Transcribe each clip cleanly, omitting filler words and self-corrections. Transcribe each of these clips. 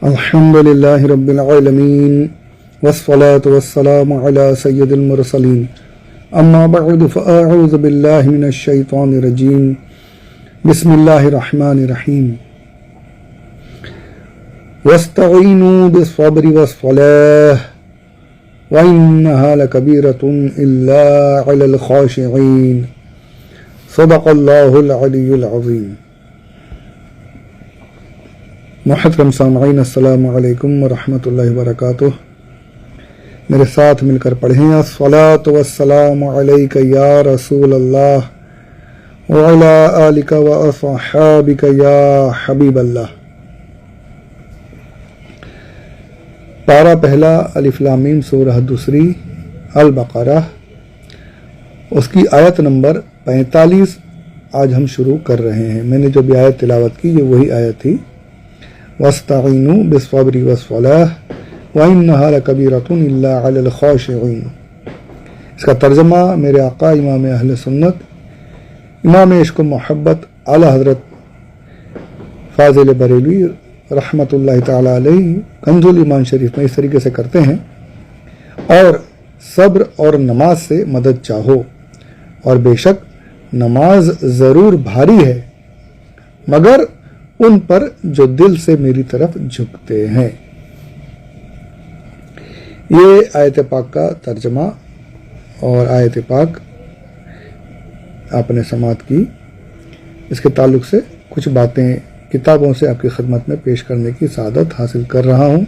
الحمدللہ رب العالمین والصلاة والسلام علی سید المرسلین اما بعد فاعوذ باللہ من الشیطان الرجیم بسم اللہ الرحمن الرحیم واستعینوا بالصبر والصلاة وإنها لكبيرة إلا على الخاشعين صدق اللہ العلی العظیم۔ محترم سامعین، السلام علیکم ورحمۃ اللہ وبرکاتہ۔ میرے ساتھ مل کر پڑھیں الصلاۃ والسلام علیک یا رسول اللہ وعلی آلک واصحابک یا حبیب اللہ۔ پارہ پہلا الف لام میم، سورہ دوسری البقرہ، اس کی آیت نمبر 45 آج ہم شروع کر رہے ہیں۔ میں نے جو بھی آیت تلاوت کی یہ وہی آیت تھی، وَاسْتَعِينُوا بِالصَّبْرِ وَالصَّلَاةِ وَإِنَّهَا لَكَبِيرَةٌ إِلَّا عَلَى الْخَاشِعِينَ۔ اس کا ترجمہ میرے آقا امام اہل سنت، امام عشق و محبت اعلیٰ حضرت فاضل بریلوی رحمۃ اللہ تعالی علیہ کنز الایمان شریف میں اس طریقے سے کرتے ہیں، اور صبر اور نماز سے مدد چاہو، اور بے شک نماز ضرور بھاری ہے مگر ان پر جو دل سے میری طرف جھکتے ہیں۔ یہ آیت پاک کا ترجمہ اور آیت پاک آپ نے سماعت کی۔ اس کے تعلق سے کچھ باتیں کتابوں سے آپ کی خدمت میں پیش کرنے کی سعادت حاصل کر رہا ہوں۔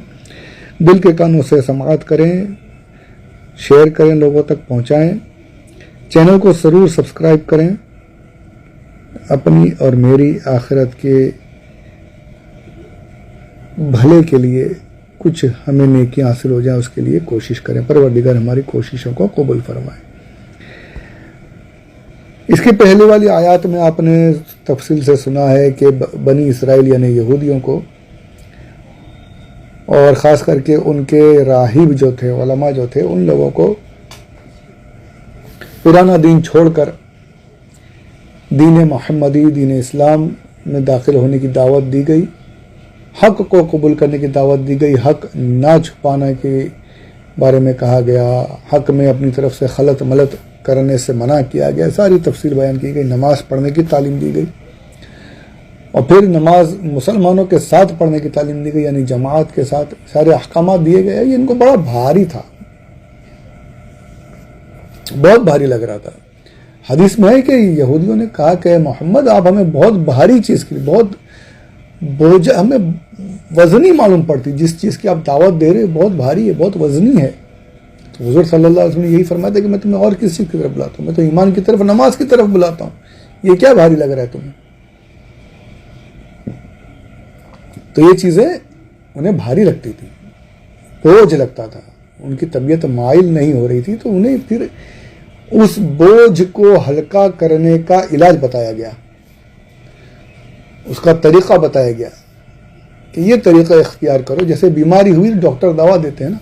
دل کے کانوں سے سماعت کریں، شیئر کریں، لوگوں تک پہنچائیں، چینل کو ضرور سبسکرائب کریں۔ اپنی اور میری آخرت کے بھلے کے لیے کچھ ہمیں نیکیاں حاصل ہو جائیں، اس کے لیے کوشش کریں۔ پروردگار ہماری کوششوں کو قبول فرمائے۔ اس کے پہلے والی آیات میں آپ نے تفصیل سے سنا ہے کہ بنی اسرائیل یعنی یہودیوں کو، اور خاص کر کے ان کے راہب جو تھے، علماء جو تھے، ان لوگوں کو پرانا دین چھوڑ کر دین محمدی، دین اسلام میں داخل ہونے کی دعوت دی گئی، حق کو قبول کرنے کی دعوت دی گئی، حق نہ چھپانے کے بارے میں کہا گیا، حق میں اپنی طرف سے خلط ملط کرنے سے منع کیا گیا، ساری تفصیل بیان کی گئی، نماز پڑھنے کی تعلیم دی گئی، اور پھر نماز مسلمانوں کے ساتھ پڑھنے کی تعلیم دی گئی، یعنی جماعت کے ساتھ سارے احکامات دیے گئے۔ یہ ان کو بڑا بھاری تھا، بہت بھاری لگ رہا تھا۔ حدیث میں ہے کہ یہودیوں نے کہا کہ محمد آپ ہمیں بہت بھاری چیز کی، بہت بوجھ، ہمیں وزنی معلوم پڑتی، جس چیز کی آپ دعوت دے رہے بہت بھاری ہے، بہت وزنی ہے۔ تو حضور صلی اللہ علیہ وسلم نے یہی فرمایا تھا کہ میں تمہیں اور کس چیز کی طرف بلاتا ہوں، میں تو ایمان کی طرف، نماز کی طرف بلاتا ہوں، یہ کیا بھاری لگ رہا ہے تمہیں؟ تو یہ چیزیں انہیں بھاری لگتی تھی، بوجھ لگتا تھا، ان کی طبیعت مائل نہیں ہو رہی تھی، تو انہیں پھر اس بوجھ کو ہلکا کرنے کا علاج بتایا گیا، اس کا طریقہ بتایا گیا کہ یہ طریقہ اختیار کرو۔ جیسے بیماری ہوئی ڈاکٹر دوا دیتے ہیں نا،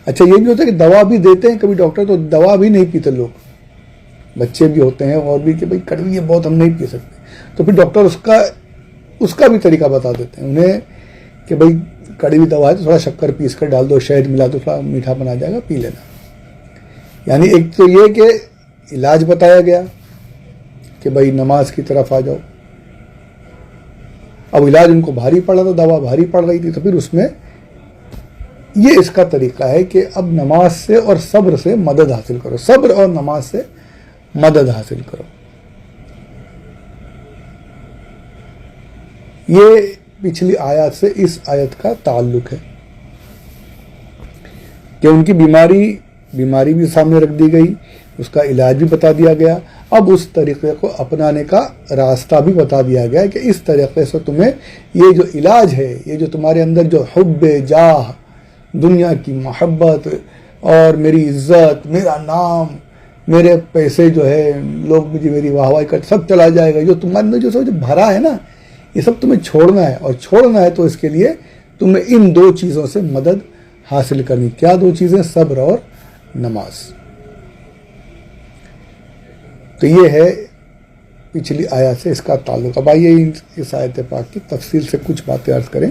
اچھا یہ بھی ہوتا ہے کہ دوا بھی دیتے ہیں کبھی ڈاکٹر، تو دوا بھی نہیں پیتے لوگ، بچے بھی ہوتے ہیں اور بھی، کہ بھائی کڑوی ہے بہت، ہم نہیں پی سکتے، تو پھر ڈاکٹر اس کا بھی طریقہ بتا دیتے ہیں انہیں کہ بھائی کڑوی دوا ہے تو تھوڑا شکر پیس کر ڈال دو، شہد ملا دو، تھوڑا میٹھا بنا جائے گا، پی لینا۔ یعنی ایک تو یہ کہ علاج بتایا گیا کہ بھائی نماز کی طرف آ جاؤ۔ اب علاج ان کو بھاری پڑ رہا تھا، دوا بھاری پڑ رہی تھی، تو پھر اس میں یہ اس کا طریقہ ہے کہ اب نماز سے اور صبر سے مدد حاصل کرو، صبر اور نماز سے مدد حاصل کرو۔ یہ پچھلی آیات سے اس آیت کا تعلق ہے کہ ان کی بیماری بھی سامنے رکھ دی گئی، اس کا علاج بھی بتا دیا گیا، اب اس طریقے کو اپنانے کا راستہ بھی بتا دیا گیا کہ اس طریقے سے تمہیں یہ جو علاج ہے، یہ جو تمہارے اندر جو حب جاہ، دنیا کی محبت اور میری عزت، میرا نام، میرے پیسے جو ہے، لوگ مجھے میری واہ واہی کر، سب چلا جائے گا، جو تمہارے اندر جو بھرا ہے نا، یہ سب تمہیں چھوڑنا ہے، اور چھوڑنا ہے تو اس کے لیے تمہیں ان دو چیزوں سے مدد حاصل کرنی۔ کیا دو چیزیں؟ صبر اور نماز۔ تو یہ ہے پچھلی آیات سے اس کا تعلق۔ اب آئیے اس آیت پاک کی تفصیل سے کچھ باتیں عرض کریں۔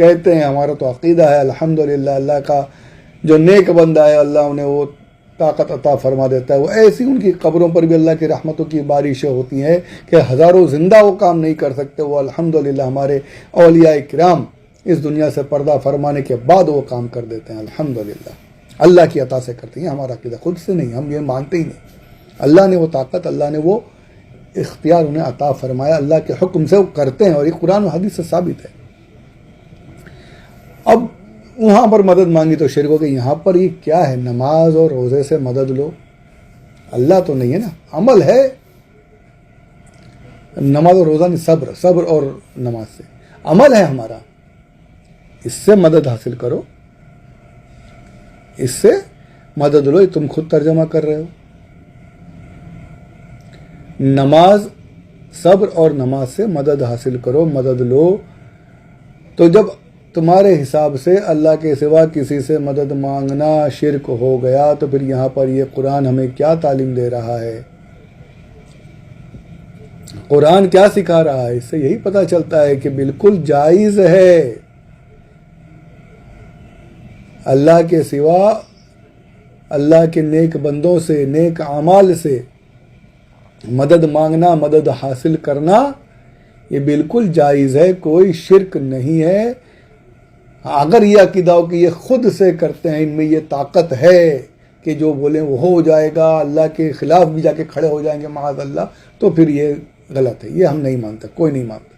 کہتے ہیں ہمارا تو عقیدہ ہے الحمدللہ اللہ کا جو نیک بندہ ہے اللہ انہیں وہ طاقت عطا فرما دیتا ہے. وہ ایسی ان کی قبروں پر بھی اللہ کی رحمتوں کی بارشیں ہوتی ہیں کہ ہزاروں زندہ وہ کام نہیں کر سکتے. وہ الحمدللہ ہمارے اولیاء کرام اس دنیا سے پردہ فرمانے کے بعد وہ کام کر دیتے ہیں. الحمدللہ اللہ کی عطا سے کرتے ہیں. ہمارا عقیدہ خود سے نہیں, ہم یہ مانتے ہی نہیں. اللہ نے وہ طاقت, اللہ نے وہ اختیار انہیں عطا فرمایا, اللہ کے حکم سے وہ کرتے ہیں اور یہ قرآن و حدیث سے ثابت ہے. اب وہاں پر مدد مانگی تو شرک ہو گئی. یہاں پر یہ کیا ہے؟ نماز اور روزے سے مدد لو. اللہ تو نہیں ہے نا, عمل ہے. نماز اور روزہ نہیں, صبر اور نماز سے عمل ہے ہمارا. اس سے مدد حاصل کرو, اس سے مدد لو. یہ تم خود ترجمہ کر رہے ہو. نماز, صبر اور نماز سے مدد حاصل کرو, مدد لو. تو جب تمہارے حساب سے اللہ کے سوا کسی سے مدد مانگنا شرک ہو گیا تو پھر یہاں پر یہ قرآن ہمیں کیا تعلیم دے رہا ہے؟ قرآن کیا سکھا رہا ہے؟ اس سے یہی پتہ چلتا ہے کہ بالکل جائز ہے اللہ کے سوا اللہ کے نیک بندوں سے, نیک اعمال سے مدد مانگنا, مدد حاصل کرنا. یہ بالکل جائز ہے, کوئی شرک نہیں ہے. اگر یہ عقیدہ ہو کہ یہ خود سے کرتے ہیں, ان میں یہ طاقت ہے کہ جو بولیں وہ ہو جائے گا, اللہ کے خلاف بھی جا کے کھڑے ہو جائیں گے معاذ اللہ, تو پھر یہ غلط ہے. یہ ہم نہیں مانتے, کوئی نہیں مانتا.